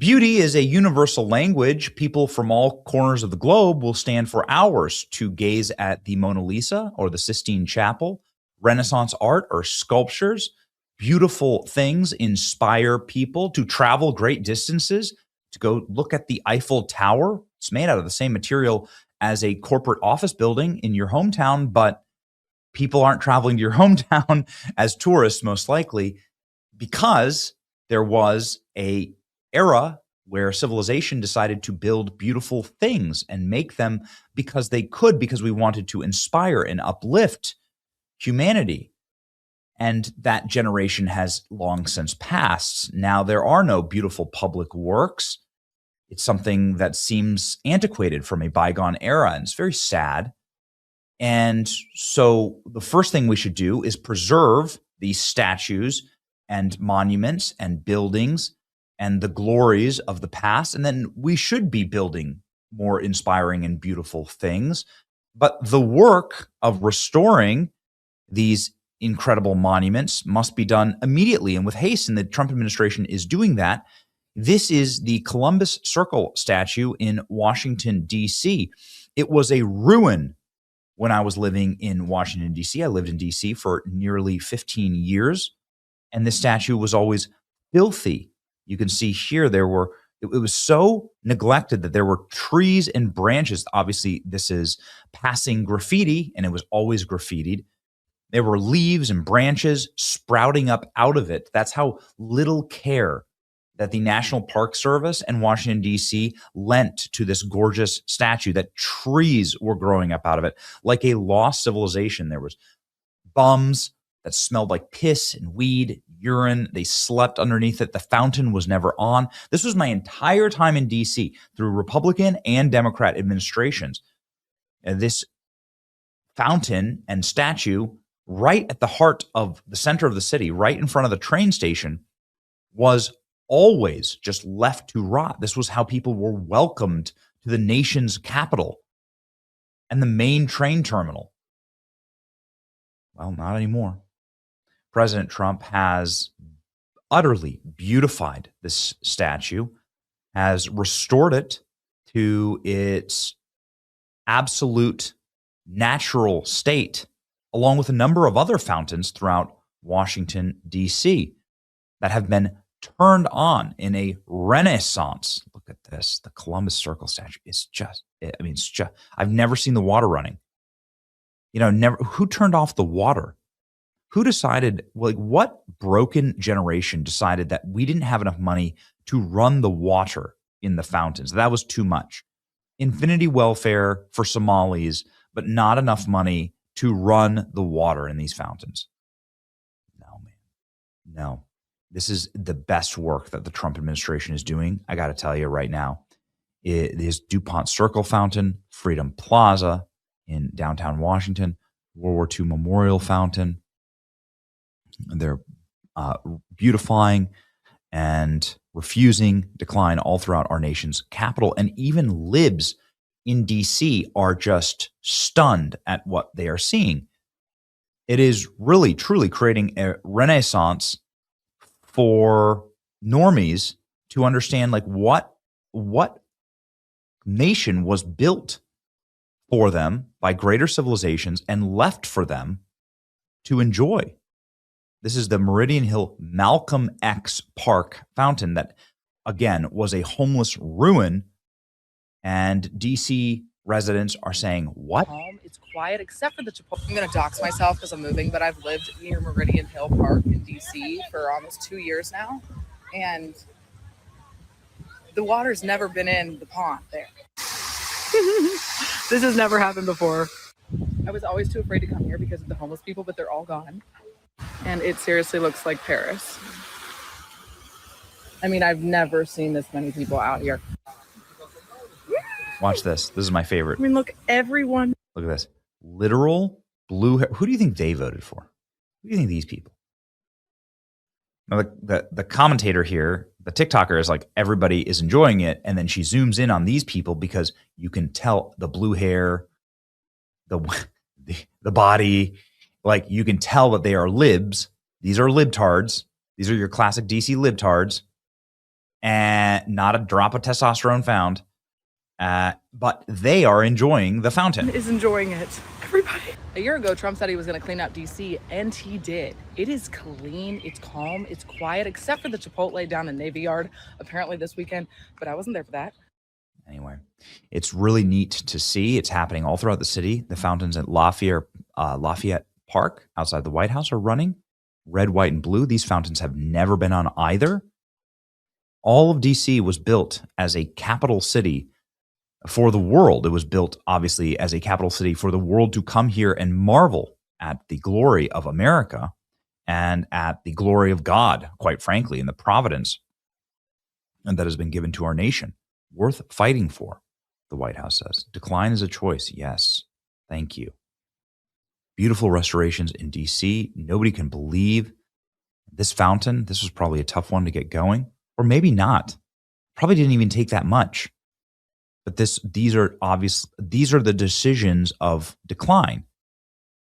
Beauty is a universal language. People from all corners of the globe will stand for hours to gaze at the Mona Lisa or the Sistine Chapel, Renaissance art or sculptures. Beautiful things inspire people to travel great distances to go look at the Eiffel Tower. It's made out of the same material as a corporate office building in your hometown, but people aren't traveling to your hometown as tourists, most likely, because there was a era where civilization decided to build beautiful things and make them because they could, because we wanted to inspire and uplift humanity. And that generation has long since passed. Now there are no beautiful public works. It's something that seems antiquated from a bygone era, and it's very sad. And so the first thing we should do is preserve these statues and monuments and buildings and the glories of the past. And then we should be building more inspiring and beautiful things. But the work of restoring these incredible monuments must be done immediately and with haste. And the Trump administration is doing that. This is the Columbus Circle statue in Washington, D.C. It was a ruin when I was living in Washington, D.C. I lived in D.C. for nearly 15 years. And this statue was always filthy. You can see here it was so neglected that there were trees and branches. Obviously, this is passing graffiti, and it was always graffitied. There were leaves and branches sprouting up out of it. That's how little care that the National Park Service and Washington, D.C. lent to this gorgeous statue, that trees were growing up out of it. Like a lost civilization, there was bums that smelled like piss and weed, urine. They slept underneath it. The fountain was never on. This was my entire time in D.C. through Republican and Democrat administrations. And this fountain and statue right at the heart of the center of the city, right in front of the train station, was always just left to rot. This was how people were welcomed to the nation's capital and the main train terminal. Well, not anymore. President Trump has utterly beautified this statue, has restored it to its absolute natural state, along with a number of other fountains throughout Washington, D.C. that have been turned on in a renaissance. Look at this. The Columbus Circle statue is I've never seen the water running. Who turned off the water? Who decided, what broken generation decided that we didn't have enough money to run the water in the fountains? That was too much. Infinity welfare for Somalis, but not enough money to run the water in these fountains. No, man. No. This is the best work that the Trump administration is doing. I got to tell you right now, it is DuPont Circle Fountain, Freedom Plaza in downtown Washington, World War II Memorial Fountain. They're beautifying and refusing decline all throughout our nation's capital. And even libs in D.C. are just stunned at what they are seeing. It is really, truly creating a renaissance for normies to understand what nation was built for them by greater civilizations and left for them to enjoy. This is the Meridian Hill Malcolm X Park fountain that, again, was a homeless ruin. And D.C. residents are saying, what? It's quiet except for the Chipotle. I'm going to dox myself because I'm moving, but I've lived near Meridian Hill Park in D.C. for almost 2 years now. And the water's never been in the pond there. This has never happened before. I was always too afraid to come here because of the homeless people, but they're all gone. And it seriously looks like Paris. I mean, I've never seen this many people out here. Watch this. This is my favorite. I mean, look, everyone. Look at this. Literal blue hair. Who do you think they voted for? Who do you think these people? Now, the commentator here, the TikToker, is like, everybody is enjoying it. And then she zooms in on these people because you can tell the blue hair, the body, like you can tell that they are libs. These are libtards. These are your classic DC libtards. and not a drop of testosterone found. But they are enjoying the fountain. Is enjoying it. Everybody. A year ago, Trump said he was going to clean out DC, and he did. It is clean, it's calm, it's quiet, except for the Chipotle down in Navy Yard, apparently this weekend, but I wasn't there for that. Anyway, it's really neat to see. It's happening all throughout the city. The fountains at Lafayette Park outside the White House are running. Red, white, and blue. These fountains have never been on either. All of DC was built as a capital city for the world. It was built, obviously, as a capital city for the world to come here and marvel at the glory of America and at the glory of God, quite frankly, and the providence and that has been given to our nation. Worth fighting for, the White House says. Decline is a choice. Yes. Thank you. Beautiful restorations in D.C. Nobody can believe this fountain. This was probably a tough one to get going, or maybe not. Probably didn't even take that much. But these are the decisions of decline.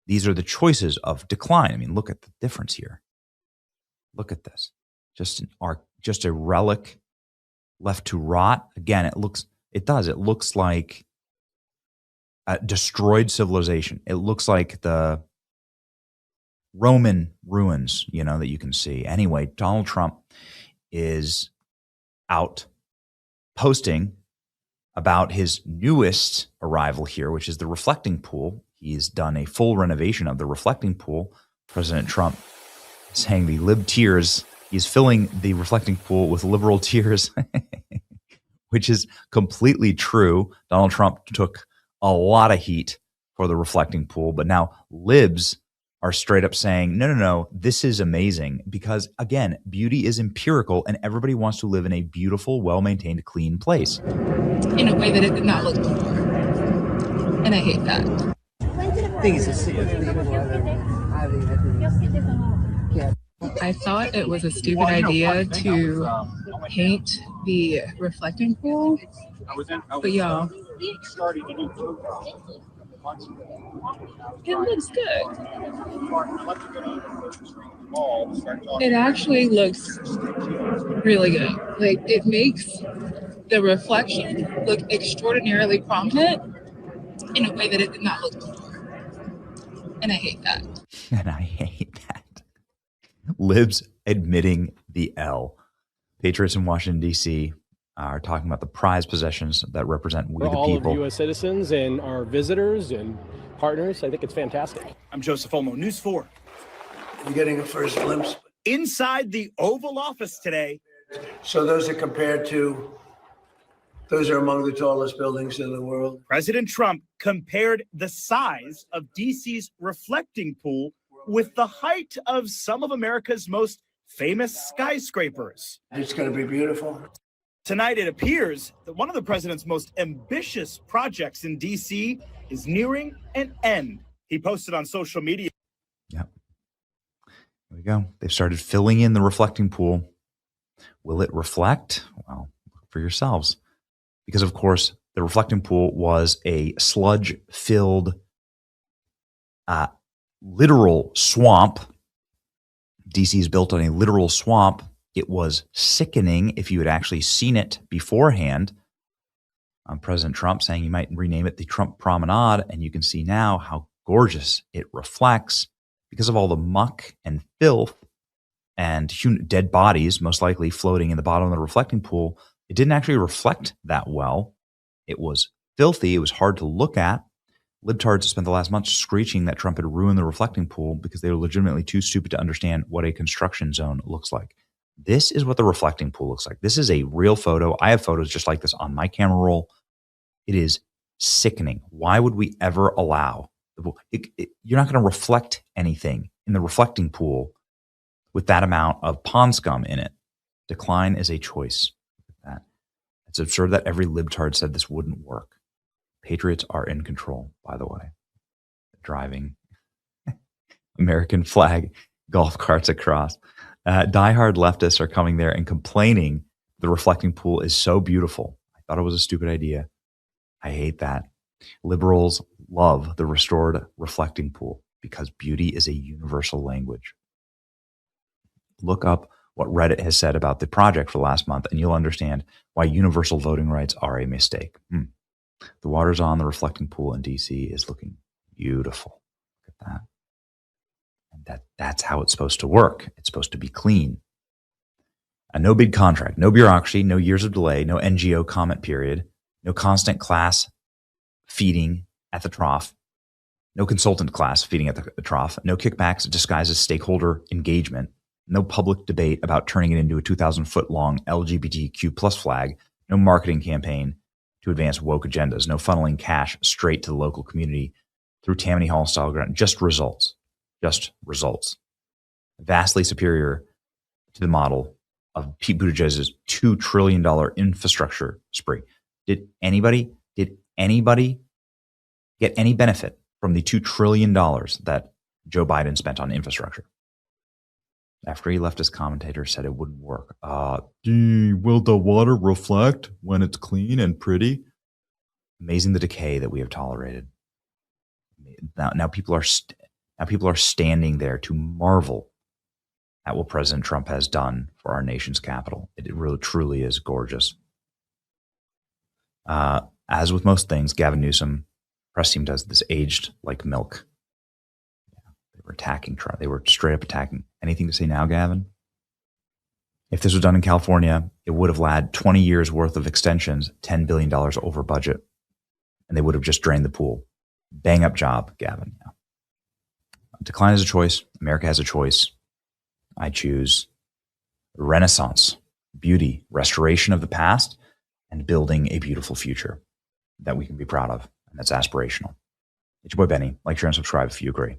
These are the choices of decline. I mean, look at the difference here. Look at this. Just a relic left to rot. Again, it looks like a destroyed civilization. It looks like the Roman ruins, that you can see. Anyway, Donald Trump is out posting about his newest arrival here, which is the reflecting pool. He's done a full renovation of the reflecting pool. President Trump saying the lib tears, he's filling the reflecting pool with liberal tears, which is completely true. Donald Trump took a lot of heat for the reflecting pool, but now libs are straight up saying, no, this is amazing because, again, beauty is empirical and everybody wants to live in a beautiful, well-maintained, clean place. In a way that it did not look before. And I hate that. I thought it was a stupid idea to paint the reflecting pool, but y'all, it looks good. It actually looks really good. Like, it makes the reflection look extraordinarily prominent in a way that it did not look before. And I hate that. And I hate that. Libs admitting the L. Patriots in Washington, D.C. are talking about the prized possessions that represent we the people. All of U.S. citizens and our visitors and partners. I think it's fantastic. I'm Joseph Olmo, News 4. I'm getting a first glimpse. Inside the Oval Office today. So those are among the tallest buildings in the world. President Trump compared the size of D.C.'s reflecting pool with the height of some of America's most famous skyscrapers. It's going to be beautiful. Tonight, it appears that one of the president's most ambitious projects in D.C. is nearing an end. He posted on social media. Yep. There we go. They've started filling in the reflecting pool. Will it reflect? Well, look for yourselves. Because, of course, the reflecting pool was a sludge-filled literal swamp. DC is built on a literal swamp. It was sickening if you had actually seen it beforehand. President Trump saying he might rename it the Trump Promenade, and you can see now how gorgeous it reflects because of all the muck and filth and dead bodies, most likely floating in the bottom of the reflecting pool. It didn't actually reflect that well. It was filthy. It was hard to look at. Libtards spent the last month screeching that Trump had ruined the reflecting pool because they were legitimately too stupid to understand what a construction zone looks like. This is what the reflecting pool looks like. This is a real photo. I have photos just like this on my camera roll. It is sickening. Why would we ever allow the pool? You're not going to reflect anything in the reflecting pool with that amount of pond scum in it. Decline is a choice. It's absurd that every libtard said this wouldn't work. Patriots are in control, by the way. Driving American flag golf carts across. Diehard leftists are coming there and complaining the reflecting pool is so beautiful. I thought it was a stupid idea. I hate that. Liberals love the restored reflecting pool because beauty is a universal language. Look up what Reddit has said about the project for the last month, and you'll understand why universal voting rights are a mistake. The water's on the reflecting pool in DC is looking beautiful. Look at that. And that's how it's supposed to work. It's supposed to be clean. A no bid contract, no bureaucracy, no years of delay, no NGO comment period, no constant class feeding at the trough, no consultant class feeding at the trough, no kickbacks disguised as stakeholder engagement, no public debate about turning it into a 2,000-foot long LGBTQ plus flag, no marketing campaign to advance woke agendas, no funneling cash straight to the local community through Tammany Hall style grant, just results. Just results. Vastly superior to the model of Pete Buttigieg's $2 trillion infrastructure spree. Did anybody get any benefit from the $2 trillion that Joe Biden spent on infrastructure? After he left, his commentator said it wouldn't work. Will the water reflect when it's clean and pretty? Amazing the decay that we have tolerated. Now people are standing there to marvel at what President Trump has done for our nation's capital. It really truly is gorgeous. As with most things, Gavin Newsom press team does this aged like milk. They were attacking Trump. They were straight up attacking. Anything to say now, Gavin? If this was done in California, it would have led 20 years worth of extensions, $10 billion over budget, and they would have just drained the pool. Bang up job, Gavin. Yeah. Decline is a choice. America has a choice. I choose renaissance, beauty, restoration of the past, and building a beautiful future that we can be proud of. And that's aspirational. It's your boy Benny. Like, share, and subscribe if you agree.